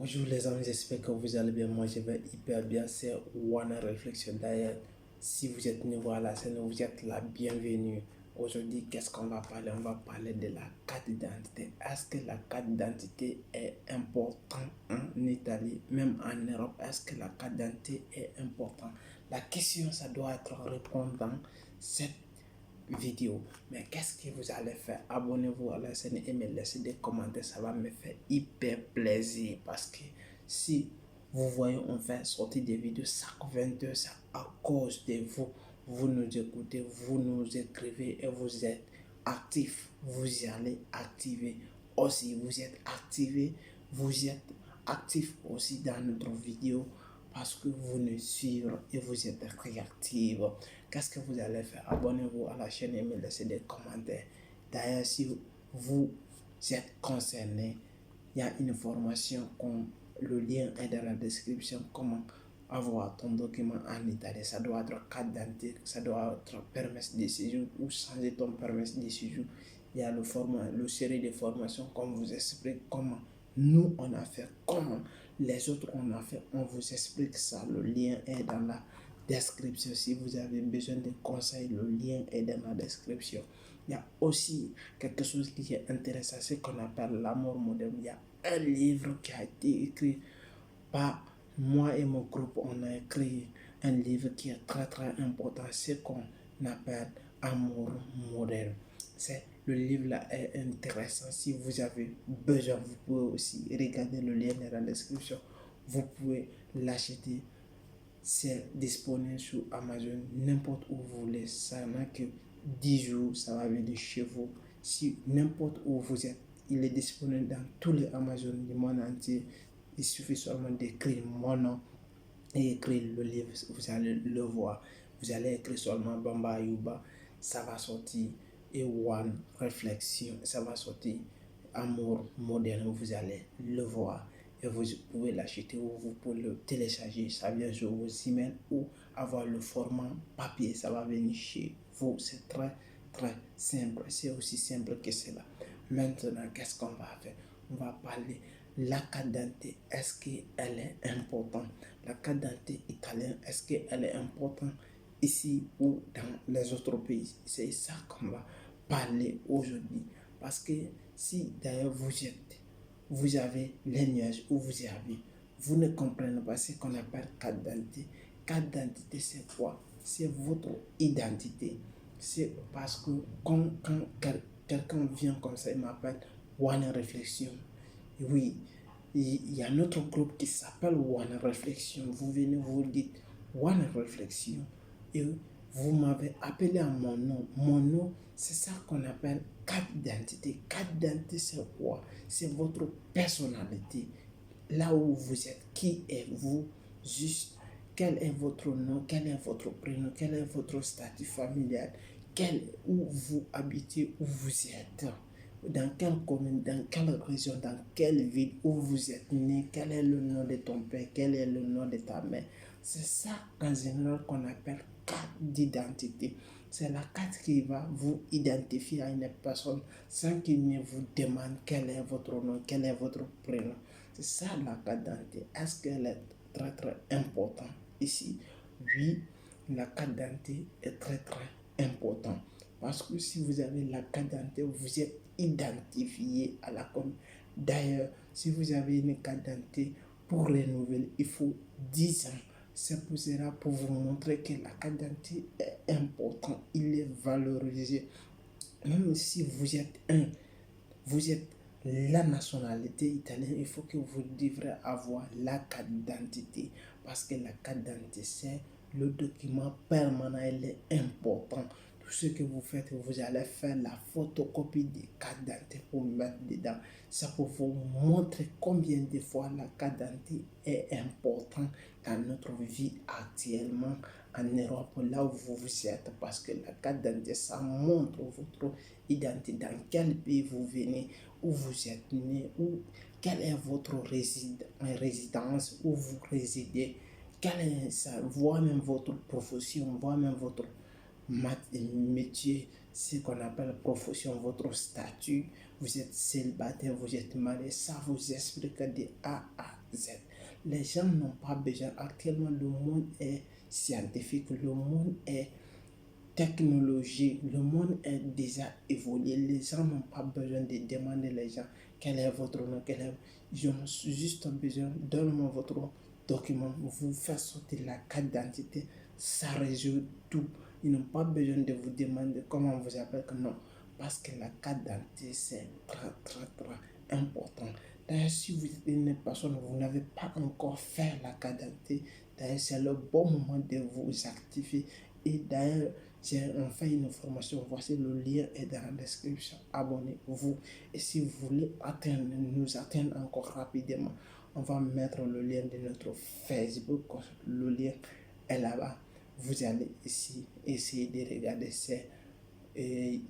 Bonjour les amis, j'espère que vous allez bien. Moi je vais hyper bien. C'est One Réflexion. D'ailleurs, si vous êtes nouveau à la chaîne, vous êtes la bienvenue. Aujourd'hui, qu'est-ce qu'on va parler? On va parler de la carte d'identité. Est-ce que la carte d'identité est importante en Italie, même en Europe? Est-ce que la carte d'identité est importante? La question, ça doit être répondre dans cette vidéo. Mais qu'est-ce que vous allez faire? Abonnez-vous à la chaîne et me laissez des commentaires, ça va me faire hyper plaisir, parce que si vous voyez on fait sortir des vidéos chaque 22, c'est à cause de vous. Vous nous écoutez, vous nous écrivez et vous êtes actifs. Vous y allez activer aussi, vous êtes activés, vous êtes actifs aussi dans notre vidéo, parce que vous nous suivez et vous êtes réactifs. Qu'est-ce que vous allez faire? Abonnez-vous à la chaîne et me laissez des commentaires. D'ailleurs, si vous êtes concerné, il y a une formation, le lien est dans la description, comment avoir ton document en Italie. Ça doit être carte d'identité, ça doit être permis de séjour ou changer ton permis de séjour. Il y a le série de formations comme vous explique comment nous on a fait, comment les autres on a fait. On vous explique ça. Le lien est dans la description. Si vous avez besoin de conseils, le lien est dans la description. Il y a aussi quelque chose qui est intéressant, c'est qu'on appelle l'amour moderne. Il y a un livre qui a été écrit par moi et mon groupe. On a écrit un livre qui est très très important, c'est qu'on appelle Amour moderne. Le livre là est intéressant. Si vous avez besoin, vous pouvez aussi regarder le lien dans la description. Vous pouvez l'acheter. C'est disponible sur Amazon, n'importe où vous voulez. Ça n'a que 10 jours, ça va venir chez vous. Si n'importe où vous êtes, il est disponible dans tous les Amazon du monde entier. Il suffit seulement d'écrire mon nom et écrire le livre, vous allez le voir. Vous allez écrire seulement Bamba Yuba, ça va sortir. Et One Réflexion, ça va sortir. Amour moderne, vous allez le voir et vous pouvez l'acheter ou vous pouvez le télécharger. Ça vient sur vos emails ou avoir le format papier, ça va venir chez vous. C'est très très simple, c'est aussi simple que cela. Maintenant, qu'est-ce qu'on va faire? On va parler la carte d'identité. Est-ce qu'elle est importante? La carte d'identité italienne, est-ce qu'elle est importante ici ou dans les autres pays? C'est ça qu'on va parler aujourd'hui. Parce que si d'ailleurs vous avez les nuages où vous avez, vous ne comprenez pas ce qu'on appelle carte d'identité. Carte d'identité, c'est quoi? C'est votre identité. C'est parce que quand quelqu'un vient comme ça, il m'appelle One Réflexion. Oui, il y a notre groupe qui s'appelle One Réflexion. Vous venez, vous dites One Réflexion et vous m'avez appelé à mon nom. Mon nom, c'est ça qu'on appelle carte d'identité. Carte d'identité, c'est quoi? C'est votre personnalité. Là où vous êtes, qui êtes-vous? Juste, quel est votre nom? Quel est votre prénom? Quel est votre statut familial? Où vous habitez? Où vous êtes? Dans quelle commune, dans quelle région, dans quelle ville, où vous êtes né, quel est le nom de ton père, quel est le nom de ta mère. C'est ça en général qu'on appelle carte d'identité. C'est la carte qui va vous identifier à une personne sans qu'il ne vous demande quel est votre nom, quel est votre prénom. C'est ça la carte d'identité. Est-ce qu'elle est très très importante ici? Oui, la carte d'identité est très très importante. Parce que si vous avez la carte d'identité, vous êtes identifié à la commune. D'ailleurs, si vous avez une carte d'identité, pour renouveler, il faut 10 ans. C'est pour cela, pour vous montrer que la carte d'identité est importante, il est valorisé. Même si vous êtes la nationalité italienne, il faut que vous devrez avoir la carte d'identité. Parce que la carte d'identité, c'est le document permanent, il est important. Tout ce que vous faites, vous allez faire la photocopie des cartes d'identité pour mettre dedans. Ça pour vous montrer combien de fois la carte d'identité est importante dans notre vie actuellement en Europe, là où vous êtes. Parce que la carte d'identité, ça montre votre identité, dans quel pays vous venez, où vous êtes né, quelle est votre résidence, où vous résidez, quel est ça, voire même votre profession, voire même votre métier, ce qu'on appelle profession, votre statut, vous êtes célibataire, vous êtes marié, ça vous explique de A à Z. Les gens n'ont pas besoin. Actuellement, le monde est scientifique, le monde est technologie, le monde est déjà évolué. Les gens n'ont pas besoin de demander les gens quel est votre nom, ils ont juste besoin, donne-moi votre document, vous faites sortir la carte d'identité, ça résout tout. Ils n'ont pas besoin de vous demander comment vous appelez, non, parce que la carte d'identité c'est très important. D'ailleurs, si vous êtes une personne, vous n'avez pas encore fait la carte d'identité, d'ailleurs c'est le bon moment de vous activer. Et d'ailleurs, j'ai enfin une formation. Voici le lien est dans la description. Abonnez-vous. Et si vous voulez nous atteindre encore rapidement, on va mettre le lien de notre Facebook. Le lien est là-bas. Vous allez ici essayer de regarder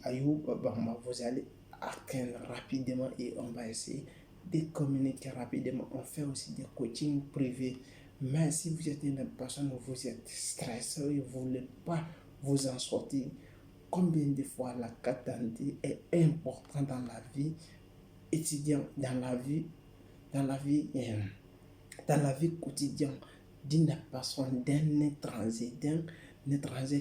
Ayoub Bamba. Vous allez atteindre rapidement et on va essayer de communiquer rapidement. On fait aussi des coachings privés. Mais si vous êtes une personne, vous êtes stressé et vous ne voulez pas vous en sortir, combien de fois la carte d'identité est importante dans la vie étudiante, dans la vie quotidienne d'une personne, d'un étranger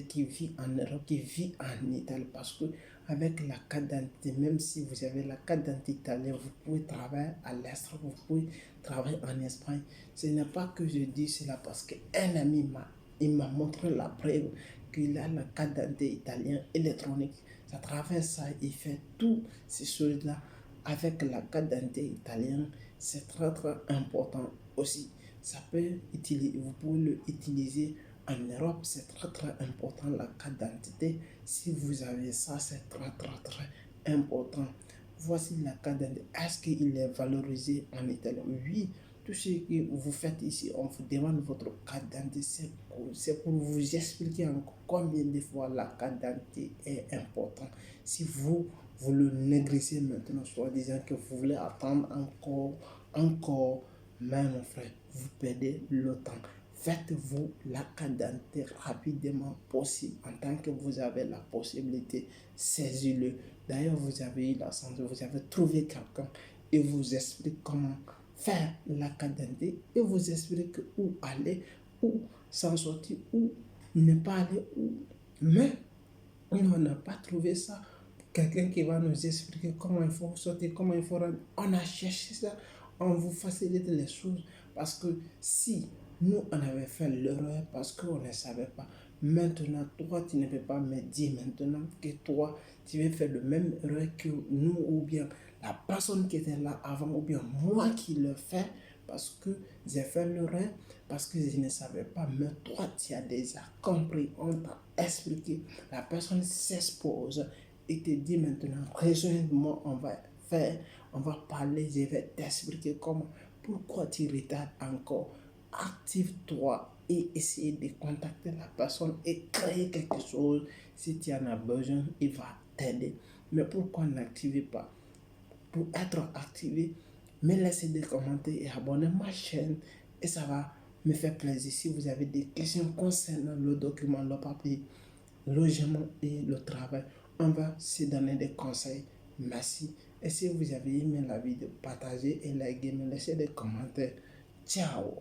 qui vit en Europe, qui vit en Italie, parce que avec la carte d'identité, même si vous avez la carte d'identité italienne, vous pouvez travailler à l'Est, vous pouvez travailler en Espagne. Ce n'est pas que je dis cela parce qu'un ami m'a montré la preuve qu'il a la carte d'identité italienne électronique. À travers ça, il fait toutes ces choses-là avec la carte d'identité italienne. C'est très important aussi. Vous pouvez l'utiliser en Europe, c'est très important la carte d'identité. Si vous avez ça, c'est très important. Voici la carte d'identité. Est-ce qu'il est valorisé en Italie? Oui. Tout ce que vous faites ici, on vous demande votre carte d'identité. C'est pour vous expliquer encore combien de fois la carte d'identité est importante. Si vous le négligez maintenant, soit disant que vous voulez attendre encore, mais mon frère, vous perdez le temps. Faites-vous la carte d'identité rapidement possible. En tant que vous avez la possibilité, saisis-le. D'ailleurs, vous avez eu la chance, vous avez trouvé quelqu'un et vous explique comment faire la carte d'identité et vous explique où aller, où s'en sortir, où ne pas aller, où. Mais on n'a pas trouvé ça. Quelqu'un qui va nous expliquer comment il faut sortir, comment il faut rentrer. On a cherché ça, on vous facilite les choses. Parce que si nous, on avait fait l'erreur parce qu'on ne savait pas, maintenant, toi, tu ne peux pas me dire maintenant que toi, tu veux faire le même erreur que nous ou bien la personne qui était là avant ou bien moi qui le fais parce que j'ai fait l'erreur, parce que je ne savais pas, mais toi, tu as déjà compris, on t'a expliqué, la personne s'expose et te dit maintenant, rejoins-moi, on va parler, je vais t'expliquer comment, pourquoi tu retardes encore. Active-toi et essaye de contacter la personne et créer quelque chose. Si tu en as besoin, il va t'aider. Mais pourquoi n'activez pas? Pour être activé, me laissez des commentaires et abonnez à ma chaîne et ça va me faire plaisir. Si vous avez des questions concernant le document, le papier, le logement et le travail, on va se donner des conseils. Merci. Et si vous avez aimé la vidéo, partagez et likez, me laissez des commentaires. Ciao.